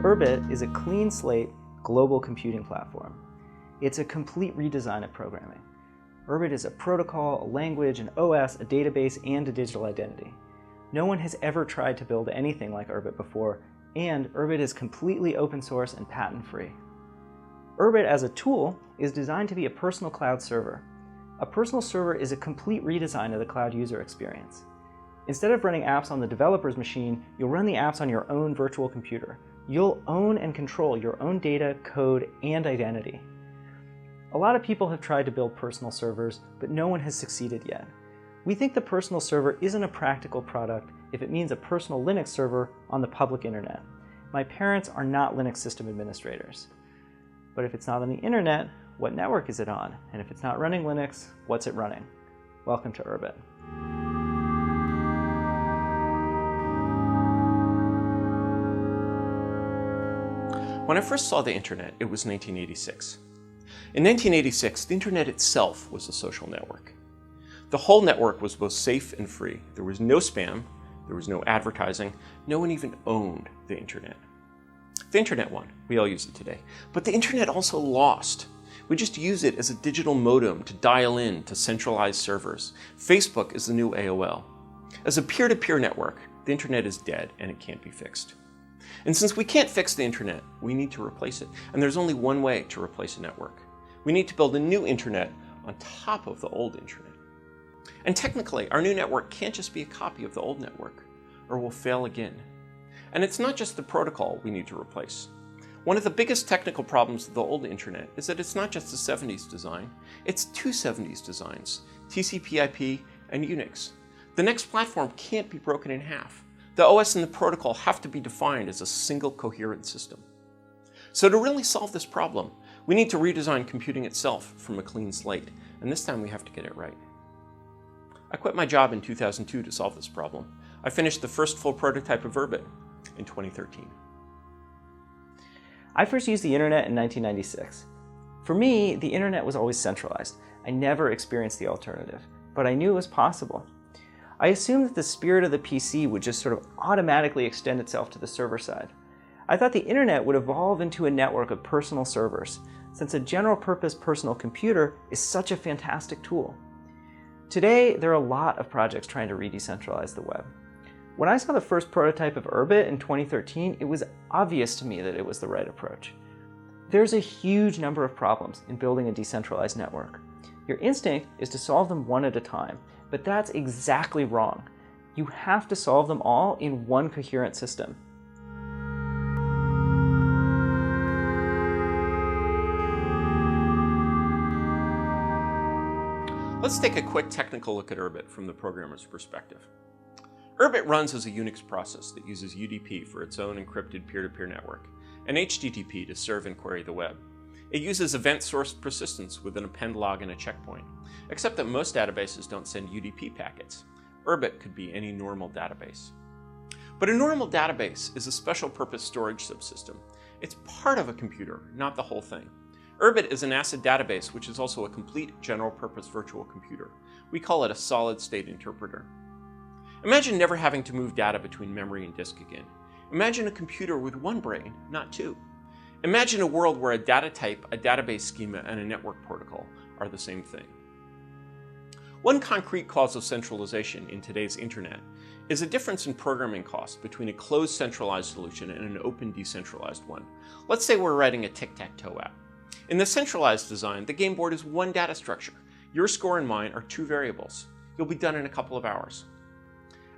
Urbit is a clean slate global computing platform. It's a complete redesign of programming. Urbit is a protocol, a language, an OS, a database, and a digital identity. No one has ever tried to build anything like Urbit before, and Urbit is completely open source and patent-free. Urbit as a tool is designed to be a personal cloud server. A personal server is a complete redesign of the cloud user experience. Instead of running apps on the developer's machine, you'll run the apps on your own virtual computer. You'll own and control your own data, code, and identity. A lot of people have tried to build personal servers, but no one has succeeded yet. We think the personal server isn't a practical product if it means a personal Linux server on the public internet. My parents are not Linux system administrators. But if it's not on the internet, what network is it on? And if it's not running Linux, what's it running? Welcome to Urbit. When I first saw the internet, it was 1986. In 1986, the internet itself was a social network. The whole network was both safe and free. There was no spam, there was no advertising, no one even owned the internet. The internet won, we all use it today, but the internet also lost. We just use it as a digital modem to dial in to centralized servers. Facebook is the new AOL. As a peer-to-peer network, the internet is dead and it can't be fixed. And since we can't fix the internet, we need to replace it. And there's only one way to replace a network. We need to build a new internet on top of the old internet. And technically, our new network can't just be a copy of the old network, or we'll fail again. And it's not just the protocol we need to replace. One of the biggest technical problems of the old internet is that it's not just the 70s design, it's two 70s designs, TCP/IP and Unix. The next platform can't be broken in half. The OS and the protocol have to be defined as a single coherent system. So to really solve this problem, we need to redesign computing itself from a clean slate, and this time we have to get it right. I quit my job in 2002 to solve this problem. I finished the first full prototype of Urbit in 2013. I first used the internet in 1996. For me, the internet was always centralized. I never experienced the alternative, but I knew it was possible. I assumed that the spirit of the PC would just sort of automatically extend itself to the server side. I thought the internet would evolve into a network of personal servers, since a general-purpose personal computer is such a fantastic tool. Today, there are a lot of projects trying to re-decentralize the web. When I saw the first prototype of Urbit in 2013, it was obvious to me that it was the right approach. There's a huge number of problems in building a decentralized network. Your instinct is to solve them one at a time, but that's exactly wrong. You have to solve them all in one coherent system. Let's take a quick technical look at Urbit from the programmer's perspective. Urbit runs as a Unix process that uses UDP for its own encrypted peer-to-peer network, and HTTP to serve and query the web. It uses event-sourced persistence with an append log and a checkpoint, except that most databases don't send UDP packets. Urbit could be any normal database. But a normal database is a special-purpose storage subsystem. It's part of a computer, not the whole thing. Urbit is an ACID database, which is also a complete general-purpose virtual computer. We call it a solid-state interpreter. Imagine never having to move data between memory and disk again. Imagine a computer with one brain, not two. Imagine a world where a data type, a database schema, and a network protocol are the same thing. One concrete cause of centralization in today's internet is a difference in programming cost between a closed centralized solution and an open decentralized one. Let's say we're writing a tic-tac-toe app. In the centralized design, the game board is one data structure. Your score and mine are two variables. You'll be done in a couple of hours.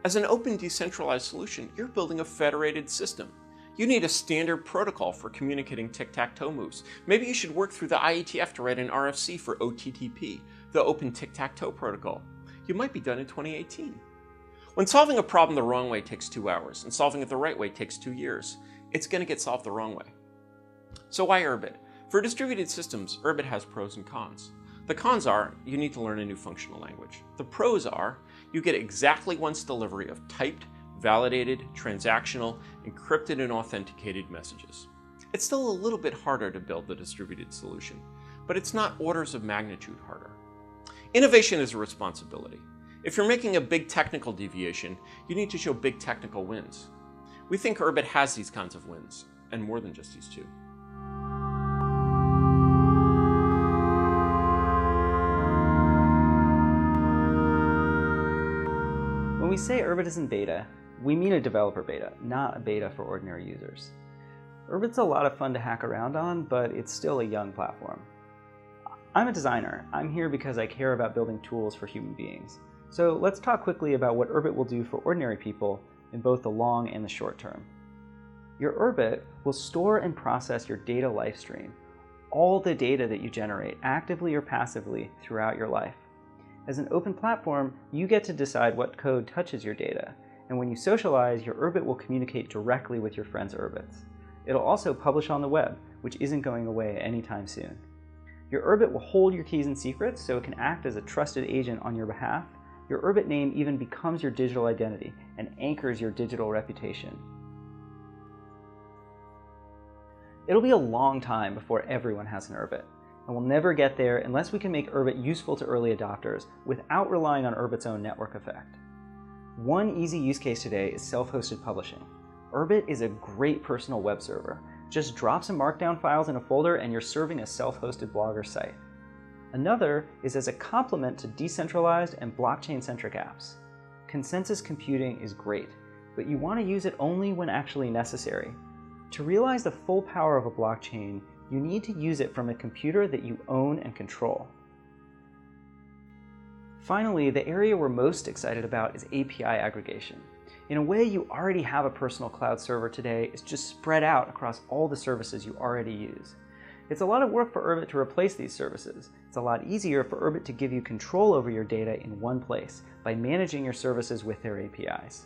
As an open decentralized solution, you're building a federated system. You need a standard protocol for communicating tic-tac-toe moves. Maybe you should work through the IETF to write an RFC for OTTP, the Open Tic-Tac-Toe Protocol. You might be done in 2018. When solving a problem the wrong way takes 2 hours, and solving it the right way takes 2 years, it's going to get solved the wrong way. So why Urbit? For distributed systems, Urbit has pros and cons. The cons are, you need to learn a new functional language. The pros are, you get exactly once delivery of typed, validated, transactional, encrypted, and authenticated messages. It's still a little bit harder to build the distributed solution, but it's not orders of magnitude harder. Innovation is a responsibility. If you're making a big technical deviation, you need to show big technical wins. We think Urbit has these kinds of wins. and more than just these two. When we say Urbit is in beta, we mean a developer beta, not a beta for ordinary users. Urbit's a lot of fun to hack around on, but it's still a young platform. I'm a designer. I'm here because I care about building tools for human beings. So let's talk quickly about what Urbit will do for ordinary people in both the long and the short term. Your Urbit will store and process your data life stream, all the data that you generate actively or passively throughout your life. As an open platform, you get to decide what code touches your data, and when you socialize, your Urbit will communicate directly with your friends' Urbits. It'll also publish on the web, which isn't going away anytime soon. Your Urbit will hold your keys and secrets so it can act as a trusted agent on your behalf. Your Urbit name even becomes your digital identity and anchors your digital reputation. It'll be a long time before everyone has an Urbit, and we'll never get there unless we can make Urbit useful to early adopters without relying on Urbit's own network effect. One easy use case today is self-hosted publishing. Urbit is a great personal web server. Just drop some markdown files in a folder and you're serving a self-hosted blogger site. Another is as a complement to decentralized and blockchain-centric apps. Consensus computing is great, but you want to use it only when actually necessary. To realize the full power of a blockchain, you need to use it from a computer that you own and control. Finally, the area we're most excited about is API aggregation. In a way, you already have a personal cloud server today. It's just spread out across all the services you already use. It's a lot of work for Urbit to replace these services. It's a lot easier for Urbit to give you control over your data in one place by managing your services with their APIs.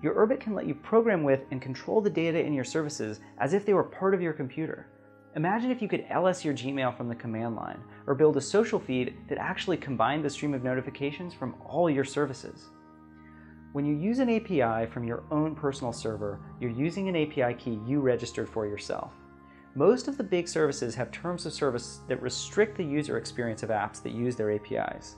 Your Urbit can let you program with and control the data in your services as if they were part of your computer. Imagine if you could LS your Gmail from the command line, or build a social feed that actually combined the stream of notifications from all your services. When you use an API from your own personal server, you're using an API key you registered for yourself. Most of the big services have terms of service that restrict the user experience of apps that use their APIs.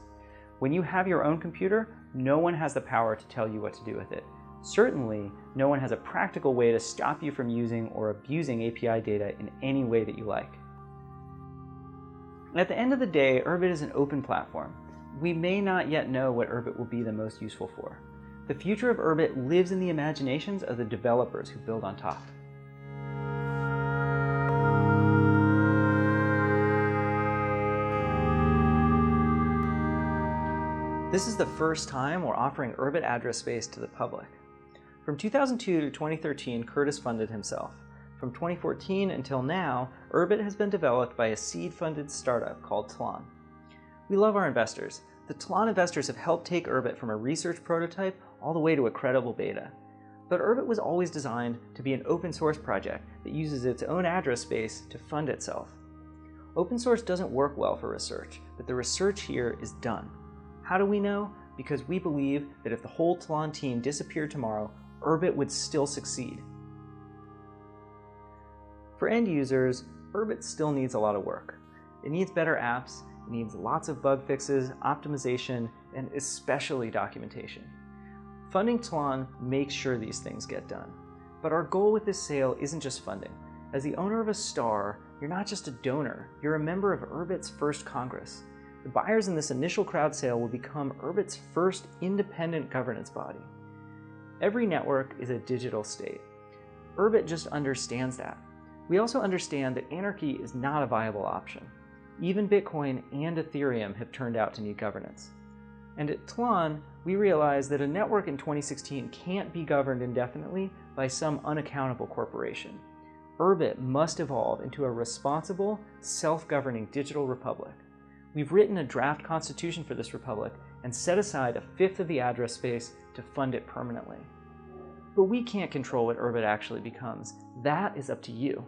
When you have your own computer, no one has the power to tell you what to do with it. Certainly, no one has a practical way to stop you from using or abusing API data in any way that you like. At the end of the day, Urbit is an open platform. We may not yet know what Urbit will be the most useful for. The future of Urbit lives in the imaginations of the developers who build on top. This is the first time we're offering Urbit address space to the public. From 2002 to 2013, Curtis funded himself. From 2014 until now, Urbit has been developed by a seed-funded startup called Tlon. We love our investors. The Tlon investors have helped take Urbit from a research prototype all the way to a credible beta. But Urbit was always designed to be an open source project that uses its own address space to fund itself. Open source doesn't work well for research, but the research here is done. How do we know? Because we believe that if the whole Tlon team disappeared tomorrow, Urbit would still succeed. For end users, Urbit still needs a lot of work. It needs better apps, it needs lots of bug fixes, optimization, and especially documentation. Funding Tlon makes sure these things get done. But our goal with this sale isn't just funding. As the owner of a star, you're not just a donor, you're a member of Urbit's first Congress. The buyers in this initial crowd sale will become Urbit's first independent governance body. Every network is a digital state. Urbit just understands that. We also understand that anarchy is not a viable option. Even Bitcoin and Ethereum have turned out to need governance. And at Tlon, we realize that a network in 2016 can't be governed indefinitely by some unaccountable corporation. Urbit must evolve into a responsible, self-governing digital republic. We've written a draft constitution for this republic and set aside a fifth of the address space to fund it permanently. But we can't control what Urbit actually becomes. That is up to you.